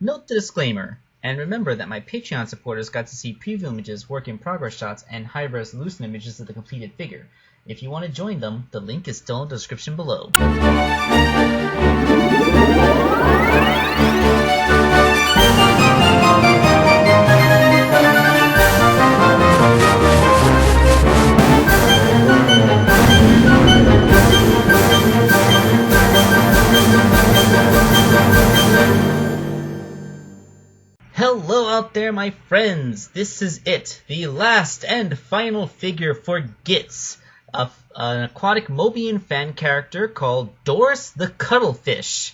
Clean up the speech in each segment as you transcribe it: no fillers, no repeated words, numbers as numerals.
Note the disclaimer, and remember that my Patreon supporters got to see preview images, work in progress shots, and high resolution images of the completed figure. If you want to join them, the link is still in the description below. Hello out there, my friends! This is it, the last and final figure for Gitz, an aquatic Mobian fan character called Doris the Cuttlefish.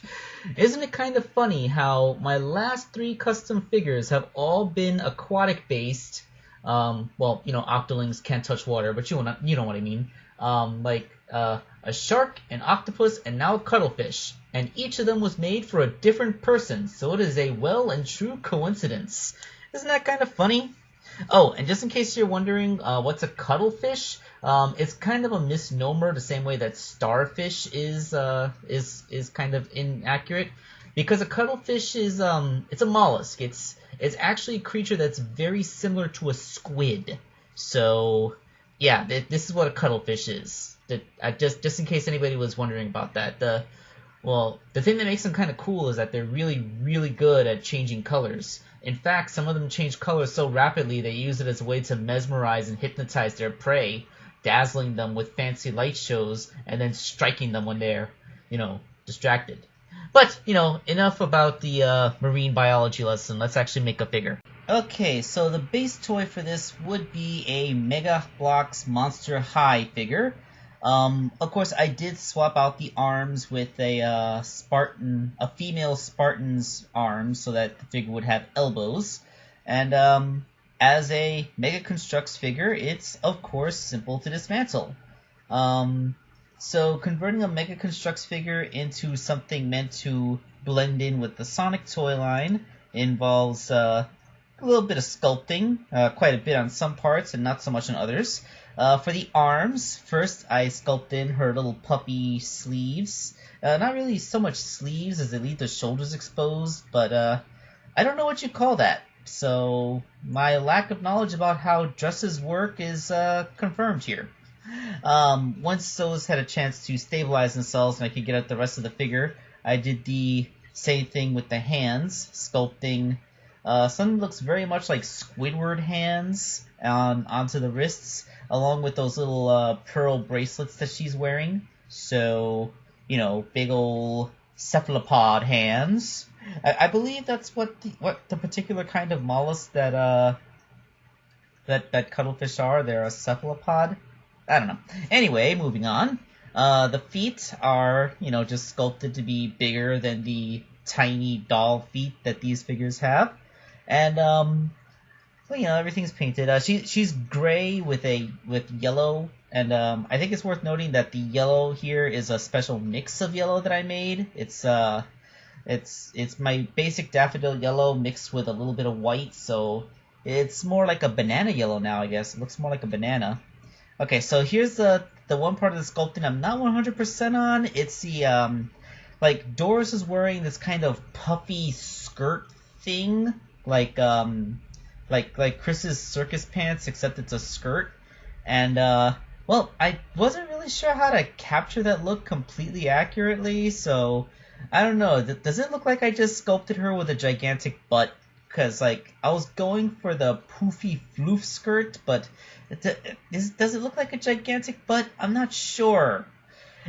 Isn't it kind of funny how my last 3 custom figures have all been aquatic based? Well, you know, octolings can't touch water, but you know what I mean. Like a shark, an octopus, and now a cuttlefish. And each of them was made for a different person, so it is a well and true coincidence. Isn't that kind of funny? Oh, and just in case you're wondering what's a cuttlefish, it's kind of a misnomer, the same way that starfish is kind of inaccurate, because a cuttlefish is it's a mollusk. It's actually a creature that's very similar to a squid. So yeah, this is what a cuttlefish is. Just in case anybody was wondering about that. The thing that makes them kind of cool is that they're really, really good at changing colors. In fact, some of them change colors so rapidly they use it as a way to mesmerize and hypnotize their prey, dazzling them with fancy light shows and then striking them when they're, distracted. But, enough about the marine biology lesson. Let's actually make a figure. Okay, so the base toy for this would be a Mega Bloks Monster High figure. Of course, I did swap out the arms with a female Spartan's arms so that the figure would have elbows. And as a Mega Construx figure, it's of course simple to dismantle. So converting a Mega Construx figure into something meant to blend in with the Sonic toy line involves a little bit of sculpting, quite a bit on some parts and not so much on others. For the arms, first I sculpted in her little puppy sleeves. Not really so much sleeves as they leave the shoulders exposed, but I don't know what you call that. So my lack of knowledge about how dresses work is confirmed here. Once those had a chance to stabilize themselves and I could get out the rest of the figure, I did the same thing with the hands, sculpting something that looks very much like Squidward hands onto the wrists, along with those little pearl bracelets that she's wearing. So, big ol' cephalopod hands. I believe that's what the particular kind of mollusk that cuttlefish are. They're a cephalopod. I don't know. Anyway, moving on. The feet are, just sculpted to be bigger than the tiny doll feet that these figures have. And everything's painted. She's gray with yellow, and I think it's worth noting that the yellow here is a special mix of yellow that I made. It's my basic daffodil yellow mixed with a little bit of white, so it's more like a banana yellow now, I guess. It looks more like a banana. Okay, so here's the one part of the sculpting I'm not 100% on. It's the like Doris is wearing this kind of puffy skirt thing. Like Chris's circus pants, except it's a skirt. And, I wasn't really sure how to capture that look completely accurately, so I don't know. Does it look like I just sculpted her with a gigantic butt? Because, I was going for the poofy floof skirt, but does it look like a gigantic butt? I'm not sure.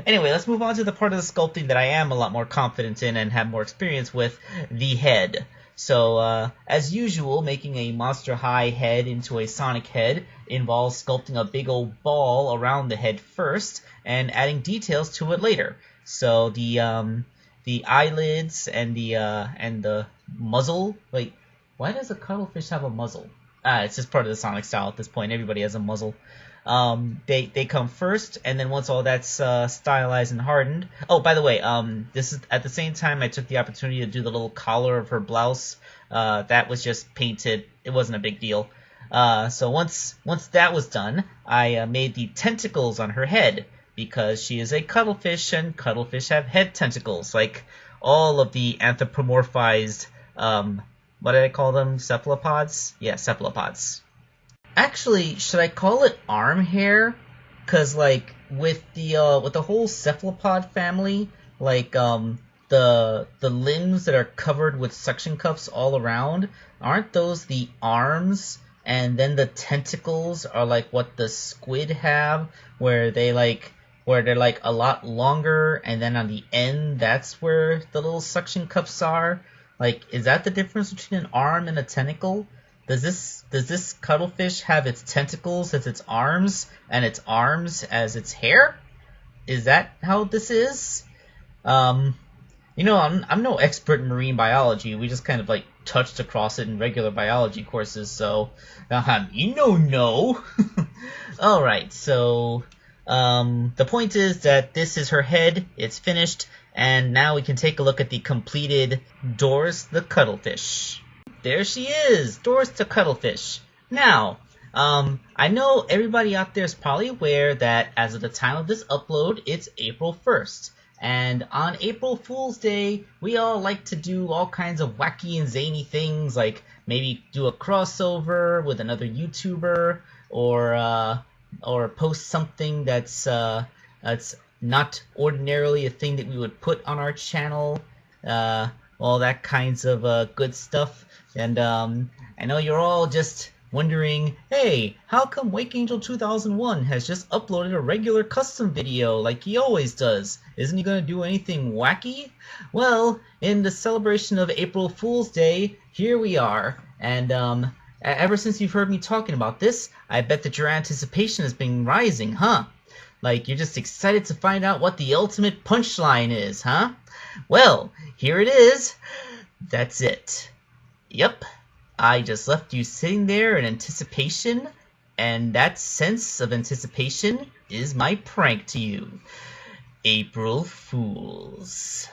Anyway, let's move on to the part of the sculpting that I am a lot more confident in and have more experience with, the head. So, as usual, making a Monster High head into a Sonic head involves sculpting a big old ball around the head first and adding details to it later. So the eyelids and the muzzle. Wait, why does a cuttlefish have a muzzle? It's just part of the Sonic style at this point. Everybody has a muzzle. They come first, and then once all that's stylized and hardened. Oh, by the way, this is at the same time I took the opportunity to do the little collar of her blouse. That was just painted. It wasn't a big deal. So once that was done, I made the tentacles on her head, because she is a cuttlefish, and cuttlefish have head tentacles, like all of the anthropomorphized what did I call them? Cephalopods? Yeah, cephalopods. Actually, should I call it arm hair? Cause like with the whole cephalopod family, like the limbs that are covered with suction cups all around, aren't those the arms? And then the tentacles are like what the squid have, where they're like a lot longer, and then on the end that's where the little suction cups are. Like, is that the difference between an arm and a tentacle? Does this cuttlefish have its tentacles as its arms and its arms as its hair? Is that how this is? I'm no expert in marine biology. We just kind of like touched across it in regular biology courses, so no. All right, so the point is that this is her head. It's finished, and now we can take a look at the completed Doris the cuttlefish. There she is, Doris the cuttlefish. Now, I know everybody out there is probably aware that as of the time of this upload, it's April 1st. And on April Fool's Day, we all like to do all kinds of wacky and zany things, like maybe do a crossover with another YouTuber, or post something that's not ordinarily a thing that we would put on our channel, all that kinds of good stuff. And I know you're all just wondering, hey, how come Wake Angel 2001 has just uploaded a regular custom video like he always does? Isn't he going to do anything wacky? Well, in the celebration of April Fool's Day, here we are. And ever since you've heard me talking about this, I bet that your anticipation has been rising, huh? Like, you're just excited to find out what the ultimate punchline is, huh? Well, here it is. That's it. Yep. I just left you sitting there in anticipation, and that sense of anticipation is my prank to you. April Fools.